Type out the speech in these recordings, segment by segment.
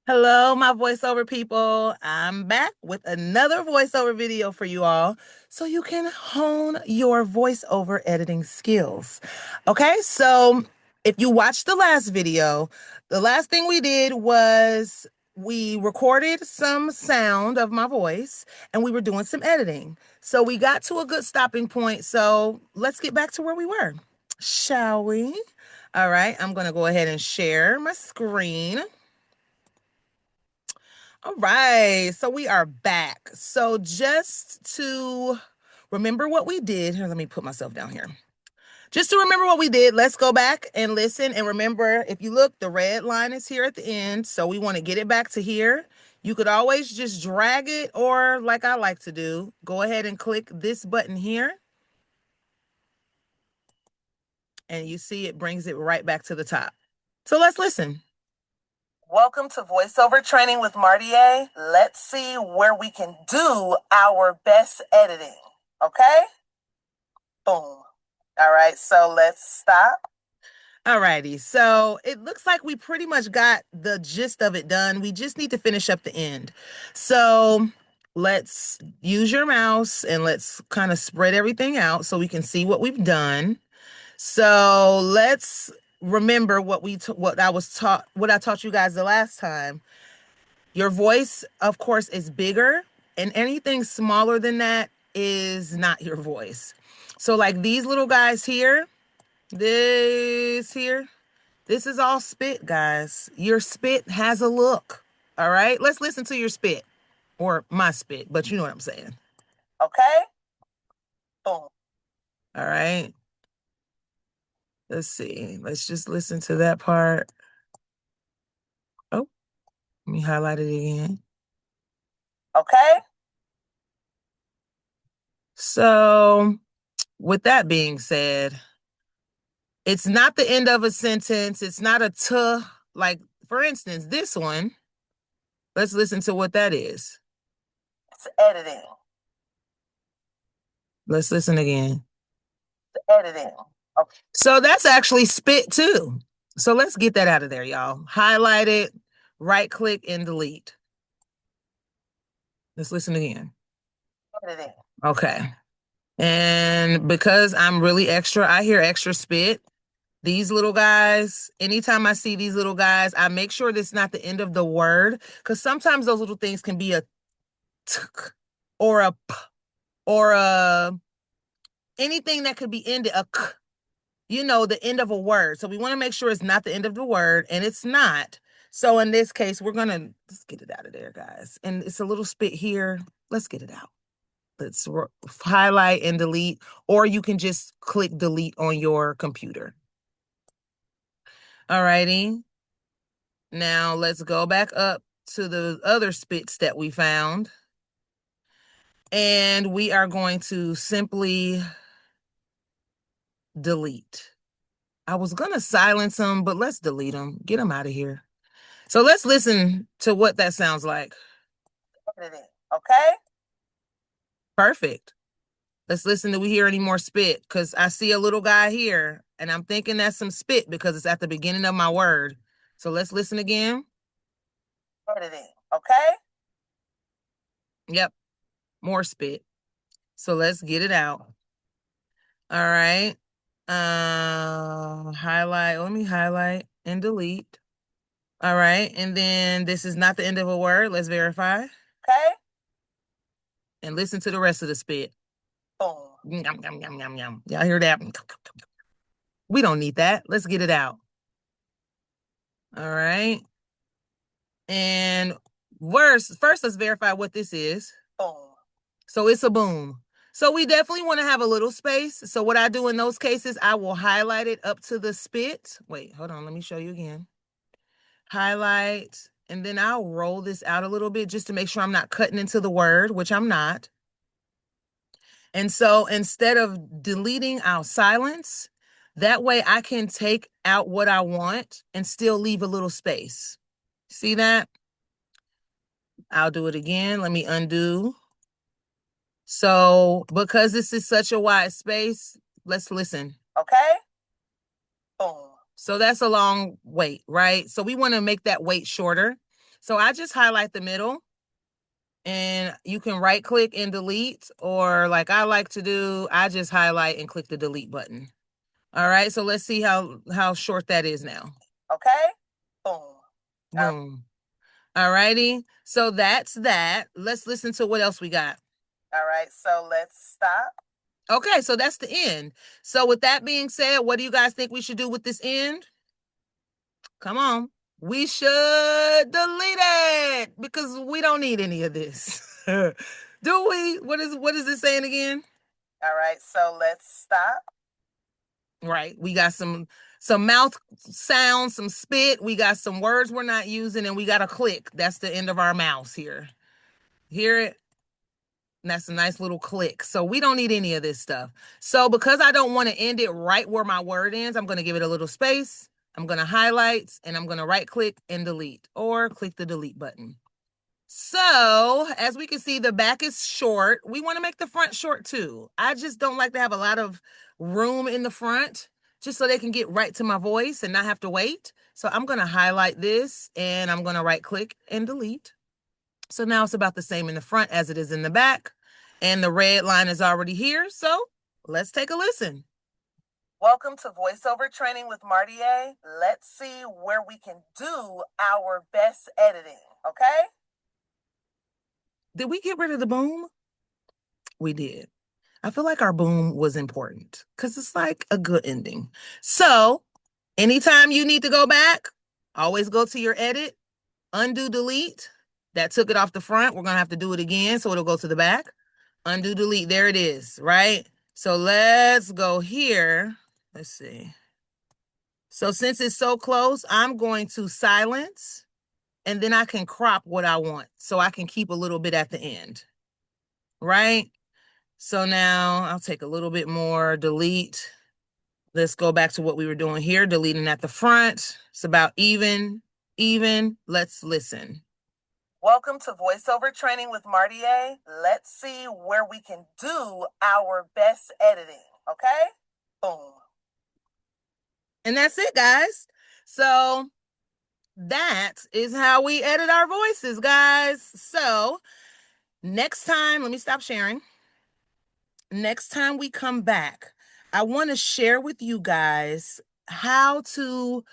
Hello, my voiceover people. I'm back with another voiceover video for you all so you can hone your voiceover editing skills. Okay, so if you watched the last video, the last thing we did was we recorded some sound of my voice and we were doing some editing. So we got to a good stopping point. So let's get back to where we were, shall we? All right, I'm going to go ahead and share my screen. All right, so we are back. So just to remember what we did, here, let me put myself down here. Just to remember what we did, let's go back and listen. And remember, if you look, the red line is here at the end. So we want to get it back to here. You could always just drag it, or like I like to do, go ahead and click this button here. And you see it brings it right back to the top. So let's listen. Welcome to voiceover training with Martier. Let's see where we can do our best editing. Okay? Boom. All right, so let's stop. All righty, so it looks like we pretty much got the gist of it done. We just need to finish up the end. So let's use your mouse and let's kind of spread everything out so we can see what we've done. So let's remember what I taught you guys the last time. Your voice, of course, is bigger, and anything smaller than that is not your voice. So like these little guys here, this is all spit, guys. Your spit has a look. All right, let's listen to your spit, or my spit, but you know what I'm saying. Okay? Boom. All right. Let's see. Let's just listen to that part. Oh, let me highlight it again. Okay. So, with that being said, it's not the end of a sentence. It's not a t. Like, for instance, this one. Let's listen to what that is. It's editing. Let's listen again. Editing. Okay. So that's actually spit too. So let's get that out of there, y'all. Highlight it, right click, and delete. Let's listen again. Editing. Okay. And because I'm really extra, I hear extra spit. These little guys, anytime I see these little guys, I make sure that's not the end of the word, because sometimes those little things can be a t or a p or a anything that could be ended a k, the end of a word. So we want to make sure it's not the end of the word, and it's not. So in this case, let's get it out of there, guys. And it's a little spit here. Let's get it out. Let's highlight and delete, or you can just click delete on your computer. All righty. Now let's go back up to the other spits that we found. And we are going to simply delete. I was going to silence them, but let's delete them. Get them out of here. So let's listen to what that sounds like. Okay? Perfect. Let's listen. Do we hear any more spit? Because I see a little guy here, and I'm thinking that's some spit because it's at the beginning of my word. So let's listen again. Editing. Okay? Yep. More spit. So let's get it out. All right. Highlight. Let me highlight and delete. All right. And then this is not the end of a word. Let's verify. Okay. And listen to the rest of the spit. Boom. Yum, yum, yum, yum, yum. Y'all hear that? We don't need that. Let's get it out. All right. And first, let's verify what this is. Boom. So it's a boom. So we definitely want to have a little space. So what I do in those cases, I will highlight it up to the spit. Wait, hold on. Let me show you again. Highlight, and then I'll roll this out a little bit just to make sure I'm not cutting into the word, which I'm not. And so instead of deleting, I'll silence. That way I can take out what I want and still leave a little space. See that? I'll do it again. Let me undo. So because this is such a wide space, let's listen. Okay? Boom. So that's a long wait, right? So we want to make that wait shorter. So I just highlight the middle, and you can right click and delete, or like I like to do, I just highlight and click the delete button. All right, so let's see how short that is now. Okay, boom. Boom. All righty, so that's that. Let's listen to what else we got. All right, so let's stop. Okay, so that's the end. So with that being said, what do you guys think we should do with this end? Come on. We should delete it because we don't need any of this. Do we? What is it saying again? All right, so let's stop. Right. We got some mouth sounds, some spit, we got some words we're not using, and we got a click. That's the end of our mouse here. Hear it? And that's a nice little click. So we don't need any of this stuff. So because I don't want to end it right where my word ends, I'm going to give it a little space. I'm going to highlight, and I'm going to right click and delete, or click the delete button. So as we can see, the back is short. We want to make the front short too. I just don't like to have a lot of room in the front, just so they can get right to my voice and not have to wait. So I'm going to highlight this, and I'm going to right click and delete. So now it's about the same in the front as it is in the back. And the red line is already here. So let's take a listen. Welcome to voiceover training with Marty A. Let's see where we can do our best editing, okay? Did we get rid of the boom? We did. I feel like our boom was important because it's like a good ending. So anytime you need to go back, always go to your edit, undo, delete. That took it off the front. We're going to have to do it again, so it'll go to the back. Undo, delete. There it is, right? So let's go here. Let's see. So since it's so close, I'm going to silence, and then I can crop what I want, so I can keep a little bit at the end, right? So now I'll take a little bit more, delete. Let's go back to what we were doing here, deleting at the front. It's about even. Let's listen. Welcome to voiceover training with Marty A. Let's see where we can do our best editing, okay? Boom. And that's it, guys. So that is how we edit our voices, guys. So next time, let me stop sharing. Next time we come back, I want to share with you guys how to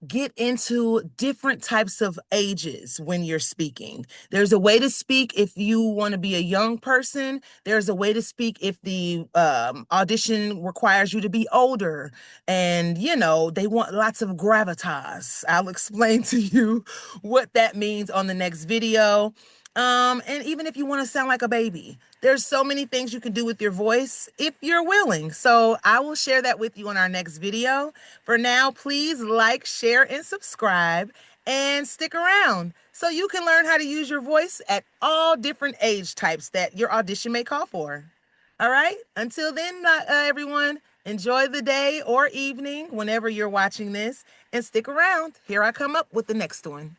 get into different types of ages when you're speaking. There's a way to speak if you want to be a young person. There's a way to speak if the audition requires you to be older, and they want lots of gravitas. I'll explain to you what that means on the next video. And even if you want to sound like a baby, there's so many things you can do with your voice if you're willing. So I will share that with you on our next video. For now, please like, share, and subscribe, and stick around so you can learn how to use your voice at all different age types that your audition may call for. All right? Until then, everyone, enjoy the day or evening whenever you're watching this, and stick around. Here I come up with the next one.